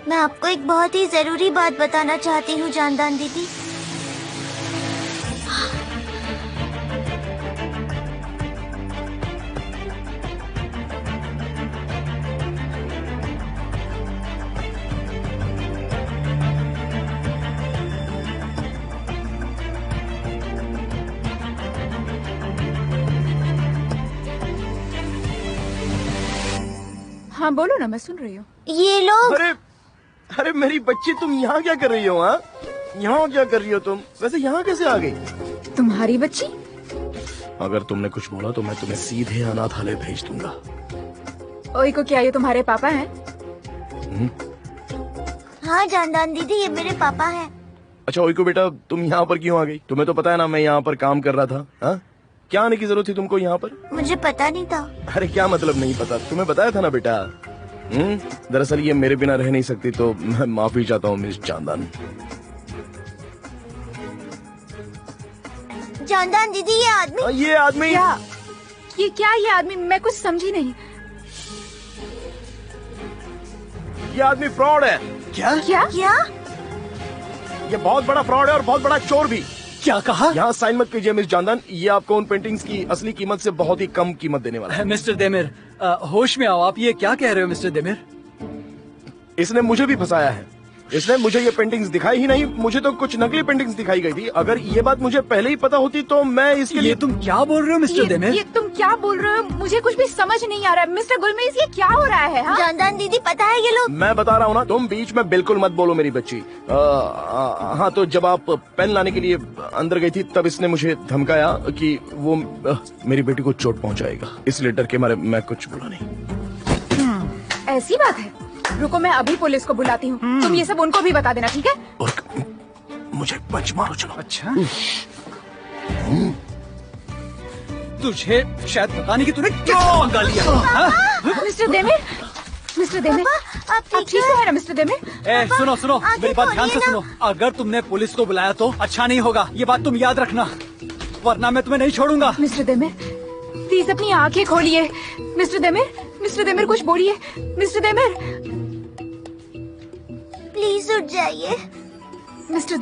मैं आपको एक बहुत ही जरूरी बात बताना चाहती हूँ जानदान दीदी। हाँ बोलो ना, मैं सुन रही हूँ। ये लोग। अरे मेरी बच्ची, तुम यहाँ क्या कर रही हो? हाँ, यहाँ क्या कर रही हो तुम? वैसे यहाँ कैसे आ गई? तुम्हारी बच्ची? अगर तुमने कुछ बोला तो मैं तुम्हें सीधे अनाथालय भेज दूंगा। ओई को क्या ये तुम्हारे पापा हैं? हाँ जानदान दीदी, ये मेरे पापा हैं। अच्छा ओई को बेटा, तुम यहाँ पर क्यों आ गई? तुम्हें तो पता है ना मैं यहाँ पर काम कर रहा था। हाँ, क्या आने की जरूरत थी तुमको यहाँ पर? मुझे पता नहीं था। अरे क्या मतलब नहीं पता? तुम्हें बताया था ना बेटा। दरअसल ये मेरे बिना रह नहीं सकती, तो मैं माफी चाहता हूँ मिस जानदान। जानदान दीदी, ये आदमी क्या? ये आदमी? मैं कुछ समझी नहीं। ये आदमी फ्रॉड है। क्या? ये बहुत बड़ा फ्रॉड है और बहुत बड़ा चोर भी। क्या कहा? यहाँ साइन मत कीजिए मिस जानदान, ये आपको उन पेंटिंग्स की असली कीमत से बहुत ही कम कीमत देने वाला है। मिस्टर देमिर, होश में आओ। आप ये क्या कह रहे हो मिस्टर देमिर? इसने मुझे भी फंसाया है। इसने मुझे ये पेंटिंग्स दिखाई ही नहीं, मुझे तो कुछ नकली पेंटिंग्स दिखाई गई थी। अगर ये बात मुझे पहले ही पता होती तो मैं इसके लिए। तुम क्या बोल रहे हो मिस्टर देमिर? ये तुम क्या बोल रहे हो? मुझे कुछ भी समझ नहीं आ रहा है। मिस्टर गुलमेज, ये क्या हो रहा है? हाँ? जानदान दीदी, पता है ये लोग। मैं बता रहा हूँ ना, तुम बीच में बिल्कुल मत बोलो मेरी बच्ची। हाँ, तो जब आप पेन लाने के लिए अंदर गई थी तब इसने मुझे धमकाया कि वो मेरी बेटी को चोट पहुँचाएगा। इसलिए डर के मारे मैं कुछ बोला नहीं। ऐसी बात है? रुको, मैं अभी पुलिस को बुलाती हूँ। तुम ये सब उनको भी बता देना, ठीक है? और मुझे पंच मारो, चलो। अच्छा, तुझे शायद पता नहीं कि तूने क्या पंगा लिया। मिस्टर देमिर, आप ठीक तो है ना मिस्टर देमिर? सुनो, मेरी बात ध्यान से सुनो। अगर तुमने पुलिस को बुलाया तो अच्छा नहीं होगा, ये बात तुम याद रखना, वरना मैं तुम्हें नहीं छोड़ूंगा। मिस्टर देमिर, प्लीज अपनी आंखें खोलिए। मिस्टर देमिर कुछ बोलिए। मिस्टर देमिर, प्लीज उठ जाइए। मिस्टर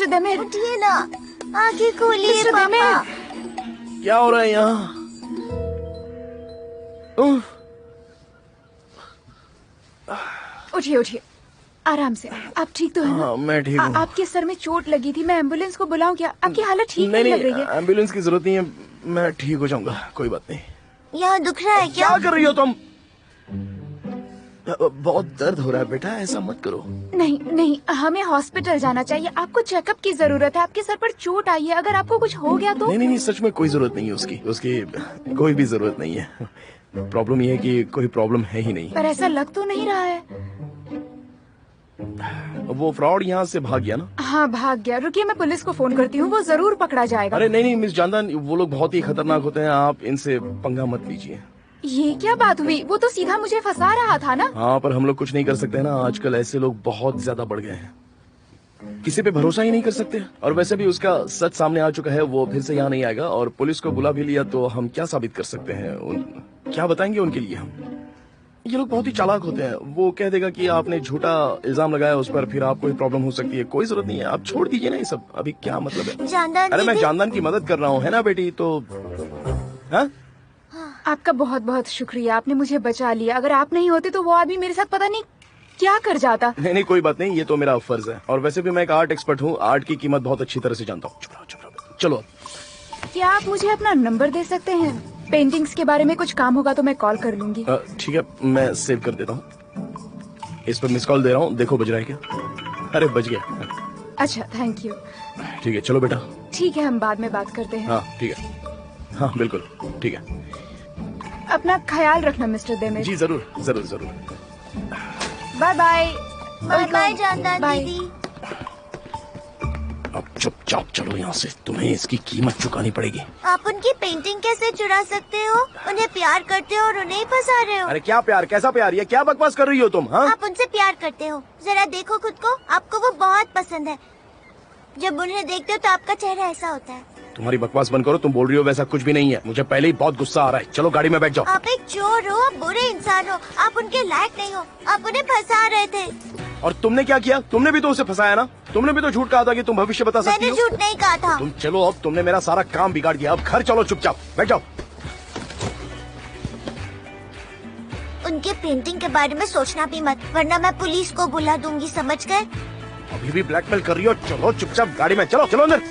देमिर उठिए ना, आंखें खोलिए मिस्टर पापा। क्या हो रहा है यहाँ? उठिए, आराम से। आप ठीक तो है ना? हाँ, मैं ठीक हूँ। आपके सर में चोट लगी थी, मैं एम्बुलेंस को बुलाऊं क्या? आपकी हालत ठीक नहीं लग रही है। एम्बुलेंस की जरूरत नहीं है, मैं ठीक हो जाऊंगा, कोई बात नहीं। यहाँ दुख रहा है क्या? क्या कर रही हो तुम? बहुत दर्द हो रहा है बेटा, ऐसा मत करो। नहीं, हमें हॉस्पिटल जाना चाहिए। आपको चेकअप की जरूरत है। आपके सर पर चोट आई है, अगर आपको कुछ हो गया तो? नहीं, सच में कोई जरूरत नहीं है उसकी कोई भी जरूरत नहीं है। प्रॉब्लम ये है कि कोई प्रॉब्लम है ही नहीं। पर ऐसा लग तो नहीं रहा है। वो फ्रॉड यहाँ से भाग गया ना? हाँ, भाग गया। रुकिए, मैं पुलिस को फोन करती हूँ, वो जरूर पकड़ा जाएगा। अरे नहीं मिस जानदान, वो लोग बहुत ही खतरनाक होते हैं, आप इनसे पंगा मत लीजिए। ये क्या बात हुई? वो तो सीधा मुझे फंसा रहा था ना। हाँ, पर हम लोग कुछ नहीं कर सकते ना, आजकल ऐसे लोग बहुत ज्यादा बढ़ गए हैं, किसी पे भरोसा ही नहीं कर सकते। और वैसे भी उसका सच सामने आ चुका है, वो फिर से यहाँ नहीं आएगा। और पुलिस को बुला भी लिया तो हम क्या साबित कर सकते हैं? क्या बताएंगे उनके लिए हम? ये लोग बहुत ही चालाक होते हैं। वो कह देगा कि आपने झूठा इल्जाम लगाया उस पर, फिर आपको ही प्रॉब्लम हो सकती है। कोई जरूरत नहीं है, आप छोड़ दीजिए ना ये सब। अभी क्या मतलब है? जानदान अरे मैं दीदी। जानदान की मदद कर रहा हूँ, है ना बेटी? तो हाँ? आपका बहुत बहुत शुक्रिया, आपने मुझे बचा लिया। अगर आप नहीं होते तो वो आदमी मेरे साथ पता नहीं क्या कर जाता। नहीं, कोई बात नहीं, ये तो मेरा फर्ज है। और वैसे भी मैं एक आर्ट एक्सपर्ट हूँ, आर्ट की कीमत बहुत अच्छी तरह से जानता हूँ। चुप रहो। चलो, क्या आप मुझे अपना नंबर दे सकते हैं? पेंटिंग्स के बारे में कुछ काम होगा तो मैं कॉल कर लूंगी। ठीक है, मैं सेव कर देता हूँ। इस पर मिस कॉल दे रहा हूँ, देखो बज रहा है क्या? अरे बज गया। अच्छा, थैंक यू। ठीक है, चलो बेटा। ठीक है, हम बाद में बात करते हैं। हाँ ठीक है, हाँ बिल्कुल ठीक है। अपना ख्याल रखना मिस्टर देमिर। जी जरूर। बाय बाय जानदान दीदी। अब चुपचाप चलो यहाँ से, तुम्हें इसकी कीमत चुकानी पड़ेगी। आप उनकी पेंटिंग कैसे चुरा सकते हो? उन्हें प्यार करते हो और उन्हें ही फंसा रहे हो। अरे क्या प्यार? कैसा प्यार? ये क्या बकवास कर रही हो तुम? हाँ, आप उनसे प्यार करते हो, जरा देखो खुद को, आपको वो बहुत पसंद है। जब उन्हें देखते हो तो आपका चेहरा ऐसा होता है। तुम्हारी बकवास बंद करो, तुम बोल रही हो वैसा कुछ भी नहीं है। मुझे पहले ही बहुत गुस्सा आ रहा है। चलो गाड़ी में बैठ जाओ। आप एक चोर हो, आप बुरे इंसान हो, आप उनके लायक नहीं हो, आप उन्हें फंसा रहे थे। और तुमने क्या किया? तुमने भी तो उसे फंसाया ना। तुमने भी तो झूठ कहा था कि तुम भविष्य बता सकती मैंने हो। झूठ नहीं कहा था। तुम चलो, अब तुमने मेरा सारा काम बिगाड़ दिया। अब घर चलो, चुपचाप बैठ जाओ। उनके पेंटिंग के बारे में सोचना भी मत, वरना मैं पुलिस को बुला दूंगी, समझ गए? अभी भी ब्लैकमेल कर रही हो? चलो चुपचाप गाड़ी में, चलो चलो अंदर।